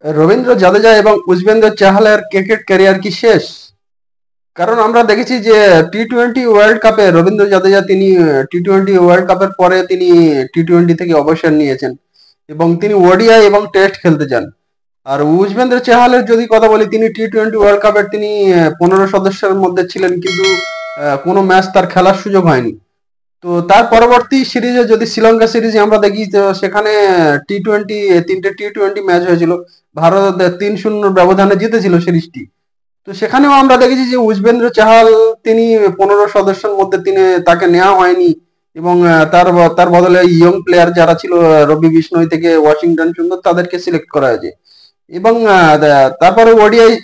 রবীন্দ্র জাদেজা এবং Yuzvendra চাহালের cricket career কি শেষ? কারণ আমরা দেখেছি যে টি-টোয়েন্টি ওয়ার্ল্ড কাপে রবীন্দ্র জাদেজা তিনি টি-টোয়েন্টি ওয়ার্ল্ড কাপের পরে তিনি টি-টোয়েন্টি থেকে অবসর নিয়েছেন এবং তিনি ওডিআই এবং টেস্ট খেলতে চান। আর যুজবেন্দ্র চাহালের যদি কথা বলি, তিনি টি-টোয়েন্টি ওয়ার্ল্ড কাপের তিনি 15 সদস্যের মধ্যে ছিলেন, কিন্তু কোনো ম্যাচ তার খেলার সুযোগ হয়নি। তো তার পরবর্তী সিরিজে যদি শ্রীলঙ্কা সিরিজে আমরা দেখি, তো সেখানে টি-টোয়েন্টি তিনটে টি-টোয়েন্টি ম্যাচ হয়েছিল, ভারত 3-0 ব্যবধানে জিতেছিল সিরিজটি। তো সেখানেও আমরা দেখেছি যে যুজবেন্দ্র চাহাল তিনি 15 সদস্যের মধ্যে তাকে নেওয়া হয়নি এবং তার বদলে ইয়ং প্লেয়ার যারা ছিল, রবি বিষ্ণই থেকে ওয়াশিংটন সুন্দর, তাদেরকে সিলেক্ট করা হয়েছে। এবং তারপরে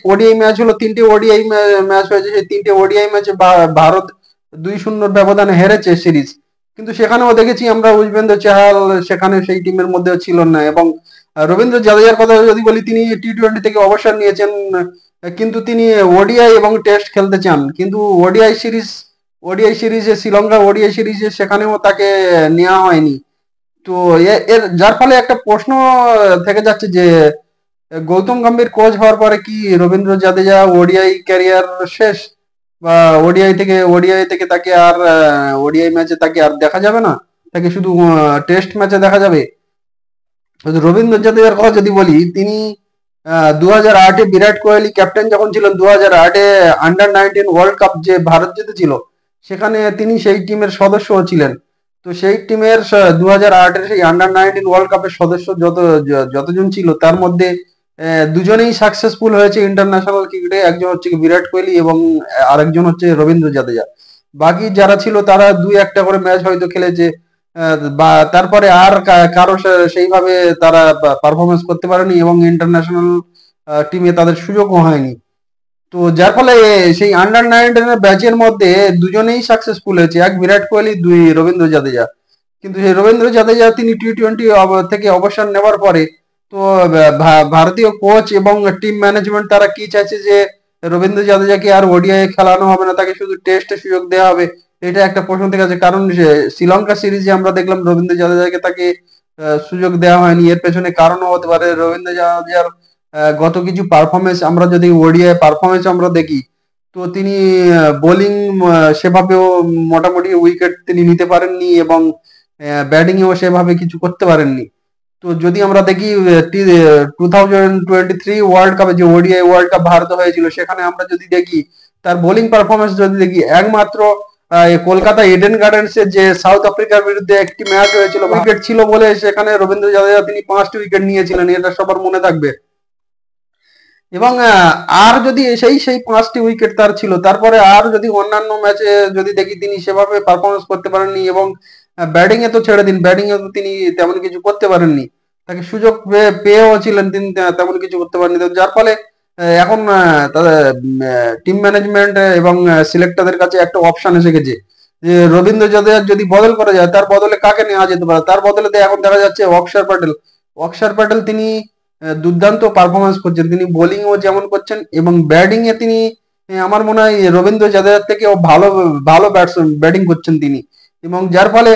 ওডিআই ম্যাচ হলো, 3টে ওডিআই ম্যাচ হয়েছে। সেই 3টে ওডিআই ম্যাচে ভারত 2-0 ব্যবধানে হেরেছে সিরিজ। কিন্তু সেখানেও দেখেছি আমরা যুজবেন্দ্র চাহাল সেখানে সেই টিমের মধ্যেও ছিলেন না। এবং রবীন্দ্র জাদেজার কথা যদি বলি, তিনি টি-টোয়েন্টি থেকে অবসর নিয়েছেন, কিন্তু তিনি ওডিআই এবং টেস্ট খেলতে চান। কিন্তু ওডিআই সিরিজে শ্রীলঙ্কা ওডিআই সিরিজে সেখানেও তাকে নেওয়া হয়নি। তো এর যার ফলে একটা প্রশ্ন থেকে যাচ্ছে যে গৌতম গম্ভীর কোচ হওয়ার পরে কি রবীন্দ্র জাদেজা ওডিআই ক্যারিয়ার শেষ, বা ওডিআই থেকে তাকে আর ওডিআই ম্যাচে তাকে আর দেখা যাবে না, তাকে শুধু টেস্ট ম্যাচে দেখা যাবে? রবীন্দ্র জাদেজার কথা যদি বলি, তিনি 2008-এ বিরাট কোহলি ক্যাপ্টেন যখন ছিলেন, 2008-এ আন্ডার-19 ওয়ার্ল্ড কাপ যে ভারত জিতেছিল, সেখানে তিনি সেই টিমের সদস্যও ছিলেন। তো সেই টিমের 2008-এর সেই আন্ডার-19 ওয়ার্ল্ড কাপের সদস্য যতজন ছিল, তার মধ্যে দুজনেই সাকসেসফুল হয়েছে ইন্টারন্যাশনাল ক্রিকেটে। একজন হচ্ছে বিরাট কোহলি এবং আরেকজন হচ্ছে রবীন্দ্র জাদেজা। বাকি যারা ছিল তারা 2-1টা করে ম্যাচ হয়তো খেলেছে, বা তারপরে আর কারো সেইভাবে তারা পারফরমেন্স করতে পারেনি এবং ইন্টারন্যাশনাল টিমে তাদের সুযোগও হয়নি। তো যার ফলে সেই আন্ডার-19 ব্যাচের মধ্যে দুজনেই সাকসেসফুল হয়েছে, এক বিরাট কোহলি, দুই রবীন্দ্র জাদেজা। কিন্তু সেই রবীন্দ্র জাদেজা তিনি টি-টোয়েন্টি থেকে অবসর নেওয়ার পরে, তো ভারতীয় কোচ এবং টিম ম্যানেজমেন্ট তারা কি চাইছে যে রবীন্দ্র জাদেজাকে আর ওডিআই খেলানো হবে না, তাকে শুধু টেস্টে সুযোগ দেওয়া হবে। এটা একটা প্রশ্ন থেকে আছে, কারণ শ্রীলঙ্কা সিরিজে আমরা দেখলাম রবীন্দ্র জাদেজাকে তাকে সুযোগ দেওয়া হয়নি। এর পেছনে কারণও হতে পারে রবীন্দ্র জাদেজার গত কিছু পারফরমেন্স। আমরা যদি ওডিআই পারফরমেন্স আমরা দেখি, তো তিনি বোলিং সেভাবেও মোটামুটি উইকেট তিনি নিতে পারেননি এবং ব্যাটিং এও সেভাবে কিছু করতে পারেননি। তো যদি আমরা দেখি 2023 ওয়ার্ল্ড কাপে যে ওডিআই ওয়ার্ল্ড কাপ ভারত হয়েছিল, সেখানে আমরা যদি দেখি তার বোলিং পারফরমেন্স যদি দেখি, একমাত্র কলকাতা ইডেন গার্ডেন্সে যে সাউথ আফ্রিকার বিরুদ্ধে একটি ম্যাচ হয়েছিল, উইকেট ছিল বলে সেখানে রবীন্দ্র জাদেজা তিনি 5টি উইকেট নিয়েছিলেন, এটা সবার মনে থাকবে। এবং আর যদি সেই 5টি উইকেট তার ছিল, তারপরে আর যদি অন্যান্য ম্যাচে যদি দেখি, তিনি সেভাবে পারফরমেন্স করতে পারেননি এবং ব্যাটিং এ তো ছেড়ে দিন, ব্যাটিং এ তো তিনি তেমন কিছু করতে পারেননি। তাকে সুযোগ পেয়েও ছিলেন, তিনি তেমন কিছু করতে পারেননি। তো যার ফলে এখন তাদের টিম ম্যানেজমেন্ট এবং সিলেক্টরদের কাছে একটা অপশন এসে গেছে যে রবীন্দ্র জাদেজার যদি বদল করা যায়, তার বদলে কাকে নেওয়া যেতে পারে। তার বদলে এখন দেখা যাচ্ছে অক্ষর প্যাটেল তিনি দুর্দান্ত পারফরমেন্স করছেন। তিনি বোলিংও যেমন করছেন এবং ব্যাটিং এ তিনি আমার মনে হয় রবীন্দ্র জাদেজার থেকেও ভালো ভালো ব্যাটিং করছেন তিনি। এবং যার ফলে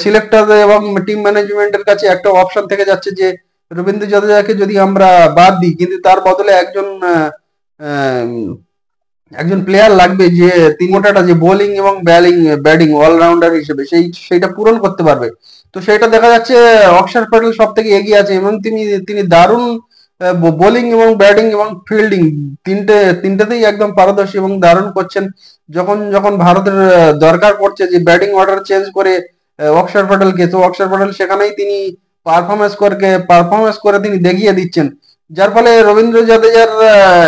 সিলেক্টর এবং টিম ম্যানেজমেন্টের কাছে একটা অপশন থেকে যাচ্ছে যে রবীন্দ্র জাদেজাকে যদি আমরা বাদ দিই, কিন্তু তার বদলে একজন প্লেয়ার লাগবে যে তিনি ওটাটা যে বোলিং এবং ব্যাটিং অলরাউন্ডার হিসেবে সেইটা পূরণ করতে পারবে। তো সেটা দেখা যাচ্ছে অক্ষর প্যাটেল সব থেকে এগিয়ে আছে এবং তিনি দারুণ বোলিং এবং ব্যাটিং এবং ফিল্ডিং তিনটেতেই একদম পারদর্শী এবং দারুণ করছেন। যখন যখন ভারতের দরকার পড়ছে যে ব্যাটিং অর্ডার চেঞ্জ করে অক্ষর প্যাটেলকে, তো অক্ষর প্যাটেল সেখানেই তিনি পারফরমেন্স করে তিনি দেখিয়ে দিচ্ছেন। যার ফলে রবীন্দ্র জাদেজার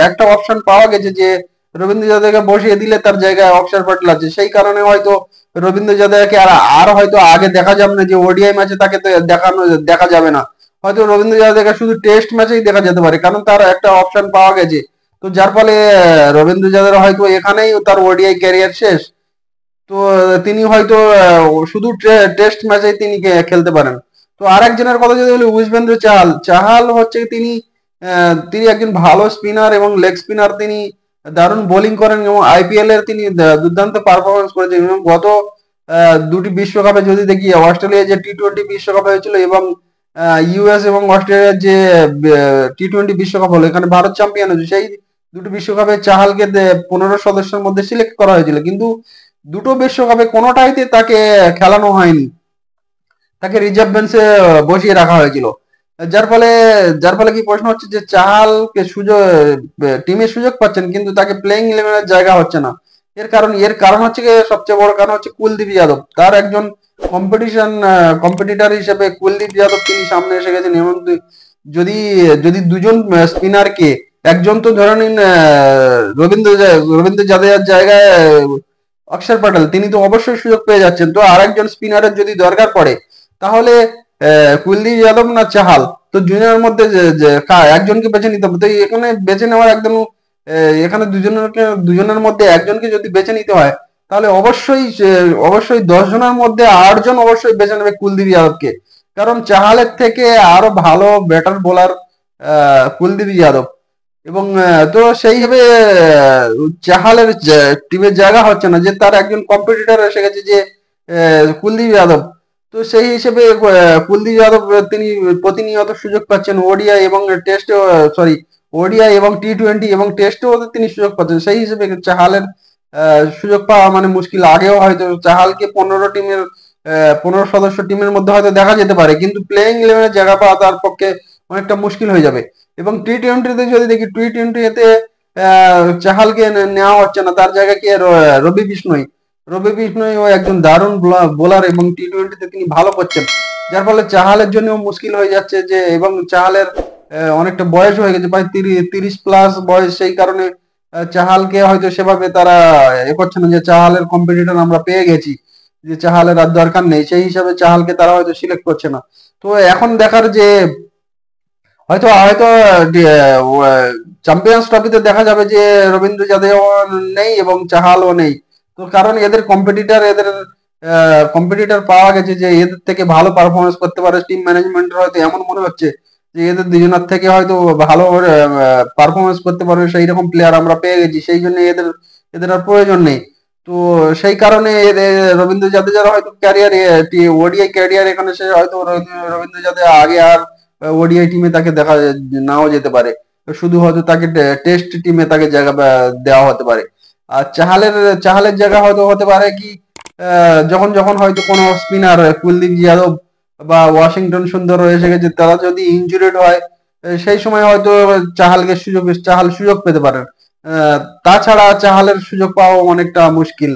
একটা অপশন পাওয়া গেছে যে রবীন্দ্র জাদেজাকে বসিয়ে দিলে তার জায়গায় অক্ষর প্যাটেল আছে। সেই কারণে হয়তো রবীন্দ্র জাদেজাকে আর হয়তো আগে দেখা যাবে না, যে ওডিআই ম্যাচে তাকে তো দেখা যাবে না। হয়তো রবীন্দ্র জাদেজাকে শুধু টেস্ট ম্যাচেই দেখা যেতে পারে, কারণ তার একটা অপশন পাওয়া গেছে। তো যার ফলে রবীন্দ্র জাদেজা হয়তো এখানেই তার ওডিআই ক্যারিয়ার শেষ। তো তিনি হয়তো শুধু টেস্ট ম্যাচেই তিনি খেলতে পারেন। তো আরেকজনের কথা যদি বলি, যুজবেন্দ্র চাহাল হচ্ছে তিনি একজন ভালো স্পিনার এবং লেগ স্পিনার। তিনি দারুণ বোলিং করেন এবং আইপিএল এর তিনি দুর্দান্ত পারফরমেন্স করেছেন। এবং গত দুটি বিশ্বকাপে যদি দেখি, অস্ট্রেলিয়া যে টি-টোয়েন্টি বিশ্বকাপ হয়েছিল এবং ইউএস এবং অস্ট্রেলিয়ার যে টি-20 বিশ্বকাপ হলো, এখানে ভারত চ্যাম্পিয়ন হয়েছে। সেই দুটো বিশ্বকাপে চাহালকে 15 সদস্যের মধ্যে সিলেক্ট করা হয়েছিল, কিন্তু দুটো বিশ্বকাপে কোনোটাইতে তাকে খেলানো হয়নি, তাকে রিজার্ভ বেঞ্চে বসিয়ে রাখা হয়েছিল। যার ফলে যার ফলে কি প্রশ্ন হচ্ছে যে চাহালকে সুযোগ, টিমে সুযোগ পাচ্ছেন কিন্তু তাকে প্লেইং ইলেভেনের জায়গা হচ্ছে না। এর কারণ হচ্ছে কি, সবচেয়ে বড় কারণ হচ্ছে কুলদীপ যাদব। তার একজন কম্পিটিটর হিসেবে কুলদীপ যাদব তিনি সামনে এসে গেছেন। এবং যদি যদি দুজন স্পিনারকে, একজন তো ধরে নিন রবীন্দ্র জাদেজার জায়গায় অক্ষর প্যাটেল, তিনি তো অবশ্যই সুযোগ পেয়ে যাচ্ছেন। তো আরেকজন স্পিনারের যদি দরকার পড়ে, তাহলে কুলদীপ যাদব না চাহাল, তো দুজনের মধ্যে একজনকে বেছে নিতে হবে। তো এখানে বেছে নেওয়ার একদম এখানে দুজনের মধ্যে একজনকে যদি বেছে নিতে হয়, তাহলে অবশ্যই 10 জনের মধ্যে 8 জন অবশ্যই বেছে নেবে কুলদীপ যাদবকে। কারণ চাহালের থেকে আরো ভালো ব্যাটার বোলার কুলদীপ যাদব। এবং তো সেই হিসেবে চাহালের টিমের জায়গা হচ্ছে না, যে তার একজন কম্পিটিটর এসে গেছে, যে কুলদীপ যাদব। তো সেই হিসেবে কুলদীপ যাদব তিনি প্রতিনিয়ত সুযোগ পাচ্ছেন ওডিআই এবং টেস্টে, সরি, ওডিআই এবং টি-20 এবং টেস্টেও তিনি সুযোগ পাচ্ছেন। সেই হিসেবে চাহালের সুযোগ পাওয়া মানে মুশকিল। আগেও হয়তো চাহালকে 15 সদস্য টিমের মধ্যে হয়তো দেখা যেতে পারে, কিন্তু প্লেইং ইলেভেনের জায়গা পাওয়া তার পক্ষে অনেকটা মুশকিল হয়ে যাবে। এবং টি-20তে যদি দেখি, টি-20তে চাহালকে নেওয়া হচ্ছে না, তার জায়গায় কি রবি বিষ্ণই। ও একজন দারুণ বোলার এবং টি-20তে তিনি ভালো করছেন। যার ফলে চাহালের জন্য মুশকিল হয়ে যাচ্ছে, যে এবং চাহালের অনেকটা বয়স হয়ে গেছে, প্রায় 30 প্লাস বয়স। সেই কারণে চাহালকে হয়তো সেভাবে তারা করছে না, যে চাহালের কম্পিটিটর আমরা পেয়ে গেছি, যে চাহালের আর দরকার নেই, সেই হিসাবে চাহালকে তারা হয়তো সিলেক্ট করছে না। তো এখন দেখার যে হয়তো হয়তো চ্যাম্পিয়ন্স ট্রফিতে দেখা যাবে যে রবীন্দ্র জাদেজাও নেই এবং চাহালও নেই। তো কারণ এদের কম্পিটিটর পাওয়া গেছে, যে এদের থেকে ভালো পারফরমেন্স করতে পারে। টিম ম্যানেজমেন্টের হয়তো এমন মনে হচ্ছে যে এদের দুজনের থেকে হয়তো ভালো পারফরমেন্স করতে পারবে, সেই রকম প্লেয়ার আমরা পেয়ে গেছি। সেই জন্য এদের এদের আর প্রয়োজন নেই। তো সেই কারণে রবীন্দ্র জাদেজার হয়তো ক্যারিয়ার, ওডিআই ক্যারিয়ার এখানে সে হয়তো রবীন্দ্র জাদেজা আগে আর ওডিআই টিমে তাকে দেখা নাও যেতে পারে। তো শুধু হয়তো তাকে টেস্ট টিমে তাকে জায়গা দেওয়া হতে পারে। আর চাহালের জায়গা হয়তো হতে পারে কি, যখন যখন হয়তো কোনো স্পিনার কুলদীপ যাদব বা ওয়াশিংটন সুন্দর এসে গেছে, তারা যদি ইনজুরিড হয়, সেই সময় হয়তো চাহাল সুযোগ পেতে পারেন। তাছাড়া চাহালের সুযোগ পাওয়া অনেকটা মুশকিল।